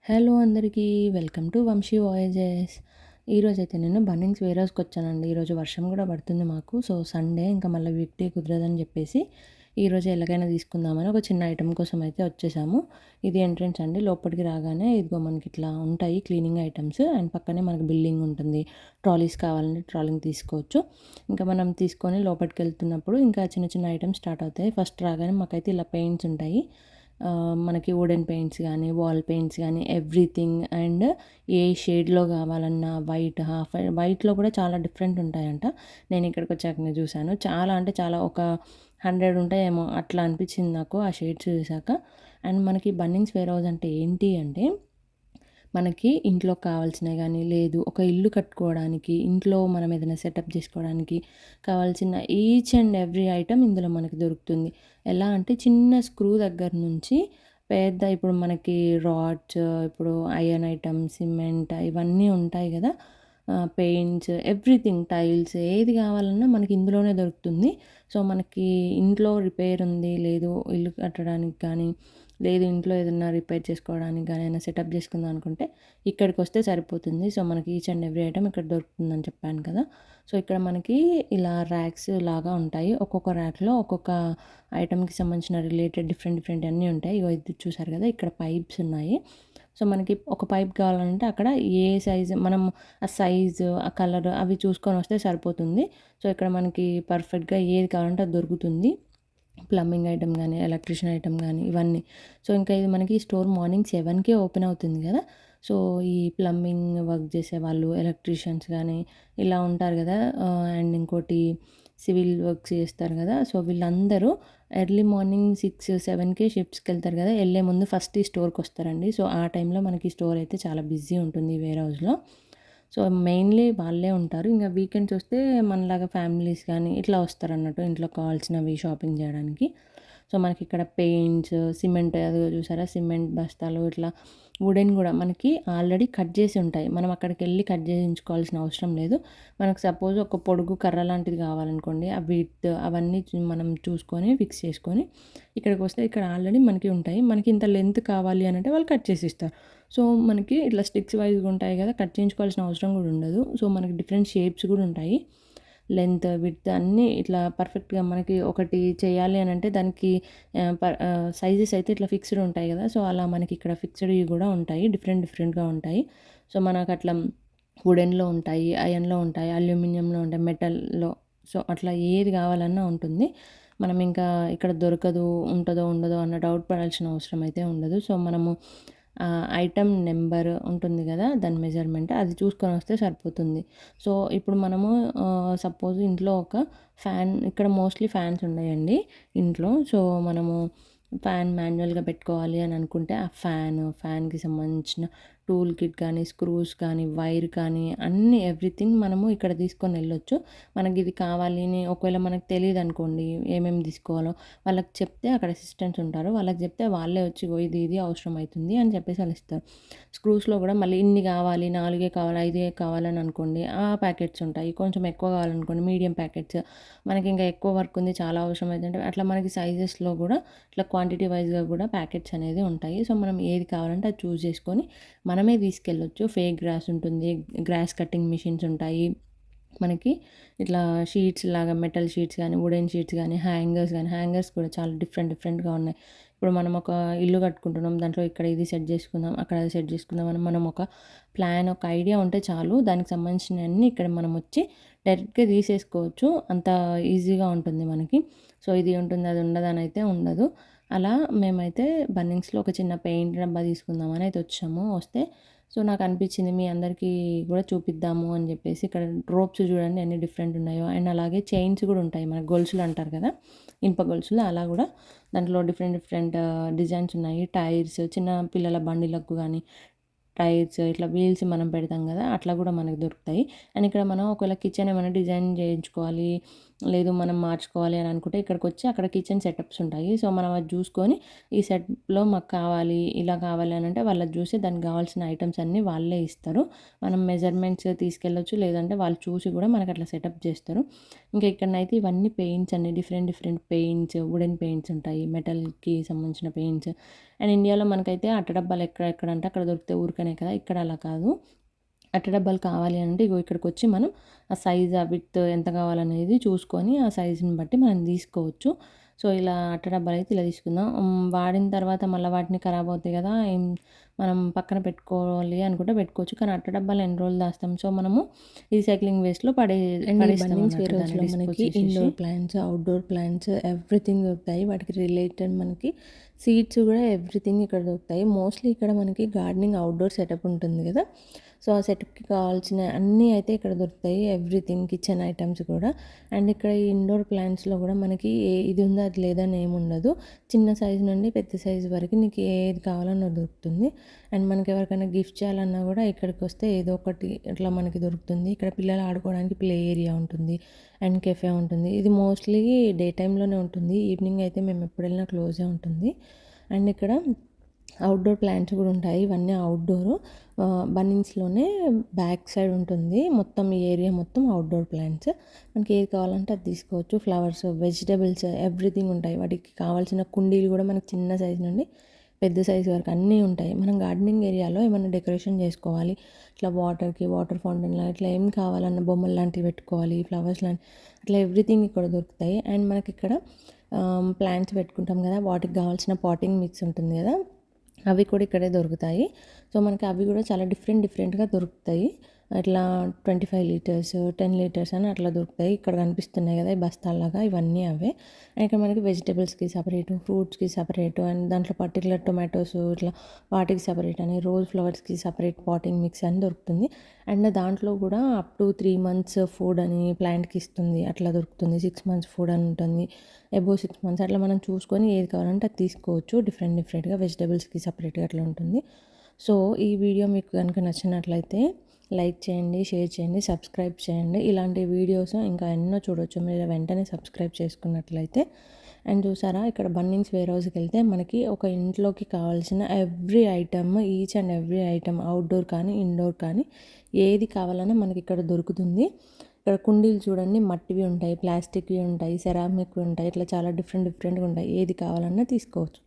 Hello అందరికీ welcome to Vamsi voyages. ఈరోజైతే నేను బన్నింగ్స్ వేర్ హౌస్కి వచ్చానండి. ఈరోజు వర్షం కూడా పడుతుంది మాకు. సో సండే ఇంకా మళ్ళీ వీక్ డే కుదరదని చెప్పేసి ఈరోజు ఎలాగైనా తీసుకుందామని ఒక చిన్న ఐటెం కోసం అయితే వచ్చేసాము. ఇది ఎంట్రన్స్ అండి. లోపలికి రాగానే ఇదిగో మనకి ఇట్లా ఉంటాయి క్లీనింగ్ ఐటమ్స్ అండ్ పక్కనే మనకి బిల్డింగ్ ఉంటుంది. ట్రాలీస్ కావాలంటే ట్రాలింగ్ తీసుకోవచ్చు. ఇంకా మనం తీసుకొని లోపలికి వెళ్తున్నప్పుడు ఇంకా చిన్న చిన్న ఐటమ్స్ స్టార్ట్ అవుతాయి. ఫస్ట్ రాగానే మాకైతే ఇలా పెయింట్స్ ఉంటాయి. మనకి వుడెన్ పెయింట్స్ కానీ వాల్ పెయింట్స్ కానీ ఎవ్రీథింగ్ అండ్ ఏ షేడ్లో కావాలన్నా వైట్ హాఫ్ వైట్లో కూడా చాలా డిఫరెంట్ ఉంటాయంట. నేను ఇక్కడికి వచ్చాకనే చూశాను. చాలా అంటే చాలా ఒక 100 ఉంటాయేమో అట్లా అనిపించింది నాకు ఆ షేడ్స్ చూసాక. అండ్ మనకి బన్నింగ్స్ వేర్ హౌస్ అంటే ఏంటి అంటే మనకి ఇంట్లో కావాల్సినవి కానీ లేదు ఒక ఇల్లు కట్టుకోవడానికి ఇంట్లో మనం ఏదైనా సెటప్ చేసుకోవడానికి కావాల్సిన ఈచ్ అండ్ ఎవ్రీ ఐటమ్ ఇందులో మనకి దొరుకుతుంది. ఎలా అంటే చిన్న స్క్రూ దగ్గర నుంచి పెద్ద ఇప్పుడు మనకి రాడ్స్, ఇప్పుడు ఐరన్ ఐటమ్, సిమెంట్ ఇవన్నీ ఉంటాయి కదా, పెయింట్స్, ఎవ్రీథింగ్, టైల్స్ ఏది కావాలన్నా మనకి ఇందులోనే దొరుకుతుంది. సో మనకి ఇంట్లో రిపేర్ ఉంది, లేదు ఇల్లు కట్టడానికి కానీ లేదు ఇంట్లో ఏదైనా రిపేర్ చేసుకోవడానికి కానీ ఏదైనా సెటప్ చేసుకుందాం అనుకుంటే ఇక్కడికి వస్తే సరిపోతుంది. సో మనకి ఈచ్ అండ్ ఎవ్రీ ఐటమ్ ఇక్కడ దొరుకుతుందని చెప్పాను కదా. సో ఇక్కడ మనకి ఇలా ర్యాక్స్ లాగా ఉంటాయి. ఒక్కొక్క ర్యాక్లో ఒక్కొక్క ఐటమ్కి సంబంధించిన రిలేటెడ్ డిఫరెంట్ డిఫరెంట్ అన్నీ ఉంటాయి. ఇగో ఇది చూసారు కదా, ఇక్కడ పైప్స్ ఉన్నాయి. సో మనకి ఒక పైప్ కావాలంటే అక్కడ ఏ సైజు మనం ఆ సైజు ఆ కలర్ అవి చూసుకొని వస్తే సరిపోతుంది. సో ఇక్కడ మనకి పర్ఫెక్ట్గా ఏది కావాలంటే అది దొరుకుతుంది. ప్లంబింగ్ ఐటమ్ కానీ ఎలక్ట్రిషియన్ ఐటమ్ కానీ ఇవన్నీ. సో ఇంకా ఇది మనకి స్టోర్ మార్నింగ్ 7కే ఓపెన్ అవుతుంది కదా. సో ఈ ప్లంబింగ్ వర్క్ చేసేవాళ్ళు, ఎలక్ట్రీషియన్స్ కానీ ఇలా ఉంటారు కదా, అండ్ ఇంకోటి సివిల్ వర్క్స్ చేస్తారు కదా. సో వీళ్ళందరూ ఎర్లీ మార్నింగ్ 6-7కే షిఫ్ట్స్కి వెళ్తారు కదా. వెళ్ళే ముందు ఫస్ట్ ఈ స్టోర్కి వస్తారండి. సో ఆ టైంలో మనకి స్టోర్ అయితే చాలా బిజీ ఉంటుంది వేర్ హౌస్లో. సో మెయిన్లీ వాళ్ళే ఉంటారు. ఇంకా వీకెండ్స్ వస్తే మనలాగా ఫ్యామిలీస్ కానీ ఇట్లా వస్తారన్నట్టు ఇంట్లో కావాల్సినవి షాపింగ్ చేయడానికి. సో మనకి ఇక్కడ పెయింట్స్, సిమెంట్ అదిగో చూసారా, సిమెంట్ బస్తాలు, ఇట్లా వుడెన్ కూడా మనకి ఆల్రెడీ కట్ చేసి ఉంటాయి. మనం అక్కడికి వెళ్ళి కట్ చేయించుకోవాల్సిన అవసరం లేదు. మనకు సపోజ్ ఒక పొడుగు కర్ర లాంటిది కావాలనుకోండి, ఆ విడ్త్ అవన్నీ మనం చూసుకొని ఫిక్స్ చేసుకొని ఇక్కడికి వస్తే ఇక్కడ ఆల్రెడీ మనకి ఉంటాయి. మనకి ఇంత లెంత్ కావాలి అని అంటే వాళ్ళు కట్ చేసి ఇస్తారు. సో మనకి ఇట్లా స్టిక్స్ వైజ్గా ఉంటాయి కదా, కట్ చేయించుకోవాల్సిన అవసరం కూడా ఉండదు. సో మనకి డిఫరెంట్ షేప్స్ కూడా ఉంటాయి. లెంత్, విడ్త్ అన్నీ ఇట్లా పర్ఫెక్ట్గా మనకి ఒకటి చేయాలి అని అంటే దానికి సైజెస్ అయితే ఇట్లా ఫిక్స్డ్ ఉంటాయి కదా. సో అలా మనకి ఇక్కడ ఫిక్స్డ్వి కూడా ఉంటాయి, డిఫరెంట్ డిఫరెంట్గా ఉంటాయి. సో మనకు అట్లా వుడెన్లో ఉంటాయి, ఐరన్లో ఉంటాయి, అల్యూమినియంలో ఉంటాయి, మెటల్లో. సో అట్లా ఏది కావాలన్నా ఉంటుంది. మనం ఇంకా ఇక్కడ దొరకదు, ఉంటుందో ఉండదో అన్న డౌట్ పడాల్సిన అవసరం అయితే ఉండదు. సో మనము ఐటమ్ నెంబర్ ఉంటుంది కదా, దాని మెజర్మెంట్ అది చూసుకొని వస్తే సరిపోతుంది. సో ఇప్పుడు మనము సపోజ్ ఇంట్లో ఒక ఫ్యాన్, ఇక్కడ మోస్ట్లీ ఫ్యాన్స్ ఉన్నాయండి ఇంట్లో. సో మనము ఫ్యాన్ మాన్యువల్గా పెట్టుకోవాలి అని అనుకుంటే ఆ ఫ్యాన్కి సంబంధించిన టూల్ కిట్ కానీ, స్క్రూస్ కానీ, వైర్ కానీ అన్నీ ఎవ్రీథింగ్ మనము ఇక్కడ తీసుకొని వెళ్ళొచ్చు. మనకి ఇది కావాలి అని ఒకవేళ మనకు తెలియదు అనుకోండి ఏమేమి తీసుకోవాలో, వాళ్ళకి చెప్తే అక్కడ అసిస్టెంట్స్ ఉంటారు. వాళ్ళకి చెప్తే వాళ్ళే వచ్చి ఇది ఇది అవసరం అవుతుంది అని చెప్పేసి వాళ్ళు ఇస్తారు. స్క్రూస్లో కూడా మళ్ళీ ఇన్ని కావాలి, 4 కావాలి, 5 కావాలని అనుకోండి ఆ ప్యాకెట్స్ ఉంటాయి. కొంచెం ఎక్కువ కావాలనుకోండి మీడియం ప్యాకెట్స్. మనకి ఇంకా ఎక్కువ వర్క్ ఉంది, చాలా అవసరం అవుతుంటే అట్లా మనకి సైజెస్లో కూడా ఇట్లా క్వాంటిటీ వైజ్గా కూడా ప్యాకెట్స్ అనేది ఉంటాయి. సో మనం ఏది కావాలంటే అది చూస్ చేసుకొని మనమే తీసుకెళ్ళొచ్చు. ఫేక్ గ్రాస్ ఉంటుంది, గ్రాస్ కటింగ్ మిషన్స్ ఉంటాయి. మనకి ఇట్లా షీట్స్ లాగా మెటల్ షీట్స్ కానీ, వుడెన్ షీట్స్ కానీ, హ్యాంగర్స్ కూడా చాలా డిఫరెంట్ డిఫరెంట్గా ఉన్నాయి. ఇప్పుడు మనం ఒక ఇల్లు కట్టుకుంటున్నాం, దాంట్లో ఇక్కడ ఇది సెట్ చేసుకుందాం, అక్కడ అది సెట్ చేసుకుందాం అని మనం ఒక ప్లాన్, ఒక ఐడియా ఉంటే చాలు. దానికి సంబంధించినవన్నీ ఇక్కడ మనం వచ్చి డైరెక్ట్గా తీసేసుకోవచ్చు. అంత ఈజీగా ఉంటుంది మనకి. సో ఇది ఉంటుంది అది ఉండదని అయితే ఉండదు. అలా మేమైతే బన్నింగ్స్లో ఒక చిన్న పెయింట్ డబ్బా తీసుకుందామని అయితే వచ్చాము. వస్తే సో నాకు అనిపించింది మీ అందరికీ కూడా చూపిద్దాము అని చెప్పేసి. ఇక్కడ రోప్స్ చూడండి ఎన్ని డిఫరెంట్ ఉన్నాయో. అండ్ అలాగే చైన్స్ కూడా ఉంటాయి, మన గొలుసులు అంటారు కదా, ఇనుప గొలుసులు, అలా కూడా దాంట్లో డిఫరెంట్ డిఫరెంట్ డిజైన్స్ ఉన్నాయి. టైర్స్, చిన్న పిల్లల బండిలకు కానీ టైర్స్, ఇట్లా వీల్స్ మనం పెడతాం కదా, అట్లా కూడా మనకు దొరుకుతాయి. అండ్ ఇక్కడ మనం ఒకవేళ కిచెన్ ఏమైనా డిజైన్ చేయించుకోవాలి, లేదు మనం మార్చుకోవాలి అని అనుకుంటే ఇక్కడికి వచ్చి అక్కడ కిచెన్ సెటప్స్ ఉంటాయి. సో మనం అది చూసుకొని ఈ సెట్‌లో మాకు కావాలి, ఇలా కావాలి అని అంటే వాళ్ళది చూసి దానికి కావాల్సిన ఐటెమ్స్ అన్నీ వాళ్ళే ఇస్తారు. మనం మెజర్‌మెంట్స్ తీసుకెళ్ళొచ్చు, లేదంటే వాళ్ళు చూసి కూడా మనకు అట్లా సెటప్ చేస్తారు. ఇంకా ఇక్కడనైతే ఇవన్నీ పెయింట్స్ అండి, different different paints, wooden paints ఉంటాయి, మెటల్‌కి సంబంధించిన పెయింట్స్. అండ్ ఇండియాలో మనకైతే అట్ట డబ్బాలు ఎక్కడంటే అక్కడ దొరికితే ఊరికనే కదా, ఇక్కడ అలా కాదు. అట్ట డబ్బాలు కావాలి అంటే ఇగో ఇక్కడికొచ్చి మనం ఆ సైజ్, ఆ విడ్త్ ఎంత కావాలనేది చూసుకొని ఆ సైజుని బట్టి మనం తీసుకోవచ్చు. సో, ఇలా అట్ట డబ్బాలైతే ఇలా తీసుకుందాం. వాడిన తర్వాత మళ్ళీ వాటిని ఖరాబ్ అవుతాయి కదా, మనం పక్కన పెట్టుకోవాలి అనుకుంటే పెట్టుకోవచ్చు. కానీ అట్ట డబ్బాలు ఎన్ని రోజులు దాస్తాం. సో, మనము రీసైక్లింగ్ వేస్ట్‌లో అండ్ ఈ పడేస్తాం బన్నింగ్స్ అన్నట్టు, వేర్ దాన్ని హౌస్‌లో డిస్పోజ్ మనకి చేసేసి. Indoor plants, outdoor plants everything దొరుకుతాయి. వాటికి రిలేటెడ్ మనకి సీడ్స్ కూడా ఎవ్రీథింగ్ ఇక్కడ దొరుకుతాయి. మోస్ట్లీ ఇక్కడ మనకి గార్డెనింగ్ అవుట్‌డోర్ సెటప్ ఉంటుంది కదా, సో ఆ సెటప్‌కి కావాల్సిన అన్నీ అయితే ఇక్కడ దొరుకుతాయి. ఎవ్రీథింగ్ కిచెన్ ఐటమ్స్ కూడా. అండ్ ఇక్కడ ఈ ఇండోర్ ప్లాంట్స్‌లో కూడా మనకి ఇది ఉందో అది లేదని ఏముండదు. చిన్న సైజు నుండి పెద్ద సైజు వరకు నీకు ఏది కావాలన్నా దొరుకుతుంది. అండ్ మనకి ఎవరికైనా గిఫ్ట్ చేయాలన్నా కూడా ఇక్కడికి వస్తే ఏదో ఒకటి ఇట్లా మనకి దొరుకుతుంది. ఇక్కడ పిల్లలు ఆడుకోవడానికి ప్లే ఏరియా ఉంటుంది అండ్ కెఫే ఉంటుంది. ఇది మోస్ట్లీ డే టైంలోనే ఉంటుంది. ఈవినింగ్ అయితే మేము ఎప్పుడు వెళ్ళినా క్లోజే ఉంటుంది. అండ్ ఇక్కడ అవుట్‌డోర్ ప్లాంట్స్ కూడా ఉంటాయి. ఇవన్నీ అవుట్‌డోరు. బన్నింగ్స్‌లోనే బ్యాక్ సైడ్ ఉంటుంది. మొత్తం ఈ ఏరియా మొత్తం అవుట్‌డోర్ ప్లాంట్స్. మనకి ఏది కావాలంటే అది తీసుకోవచ్చు. ఫ్లవర్స్, వెజిటబుల్స్ ఎవ్రీథింగ్ ఉంటాయి. వాటికి కావాల్సిన కుండీలు కూడా మనకి చిన్న సైజు నుండి పెద్ద సైజు వరకు అన్నీ ఉంటాయి. మనం గార్డెనింగ్ ఏరియాలో ఏమన్నా డెకరేషన్ చేసుకోవాలి, ఇట్లా వాటర్ ఫౌంటైన్‌లా ఇట్లా ఏం కావాలన్న బొమ్మలు లాంటివి పెట్టుకోవాలి, ఫ్లవర్స్ లాంటి అట్లా ఎవ్రీథింగ్ ఇక్కడ దొరుకుతాయి. అండ్ మనకిక్కడ ప్లాంట్స్ పెట్టుకుంటాం కదా, వాటికి కావాల్సిన పాటింగ్ మిక్స్ ఉంటుంది కదా, అవి కూడా ఇక్కడే దొరుకుతాయి. సో మనకి అవి కూడా చాలా డిఫరెంట్‌గా దొరుకుతాయి. అట్లా 25 లీటర్స్, 10 లీటర్స్ అని అట్లా దొరుకుతాయి. ఇక్కడ కనిపిస్తున్నాయి కదా ఈ బస్తాల్లాగా, ఇవన్నీ అవే. అండ్ ఇక్కడ మనకి వెజిటబుల్స్‌కి సపరేటు, ఫ్రూట్స్‌కి సపరేటు, అండ్ దాంట్లో పర్టిక్యులర్ టొమాటోస్ ఇట్లా వాటికి సపరేట్ అని, రోజ్ ఫ్లవర్స్‌కి సపరేట్ పాటింగ్ మిక్స్ అని దొరుకుతుంది. అండ్ దాంట్లో కూడా అప్ టు 3 మంత్స్ ఫుడ్ అని ప్లాంట్‌కి ఇస్తుంది అట్లా దొరుకుతుంది. 6 మంత్స్ ఫుడ్ అని ఉంటుంది. అబోవ్ 6 మంత్స్ అట్లా మనం చూసుకొని ఏది కావాలంటే అది తీసుకోవచ్చు. డిఫరెంట్‌గా వెజిటబుల్స్‌కి సపరేట్‌గా అట్లా ఉంటుంది. సో ఈ వీడియో మీకు కనుక నచ్చినట్లయితే లైక్ చేయండి, షేర్ చేయండి, సబ్స్క్రైబ్ చేయండి. ఇలాంటి వీడియోస్ ఇంకా ఎన్నో చూడొచ్చు మీరు వెంటనే సబ్స్క్రైబ్ చేసుకున్నట్లయితే. అండ్ చూసారా, ఇక్కడ బన్నింగ్స్ వేర్ హౌస్‌కి వెళ్తే మనకి ఒక ఇంట్లోకి కావాల్సిన every item, each and every item outdoor కానీ, ఇండోర్ కానీ ఏది కావాలన్నా మనకి ఇక్కడ దొరుకుతుంది. ఇక్కడ కుండీలు చూడండి, మట్టివి ఉంటాయి, ప్లాస్టిక్‌వి ఉంటాయి, సెరామిక్‌వి ఉంటాయి. ఇట్లా చాలా డిఫరెంట్‌గా ఉంటాయి. ఏది కావాలన్నా తీసుకోవచ్చు.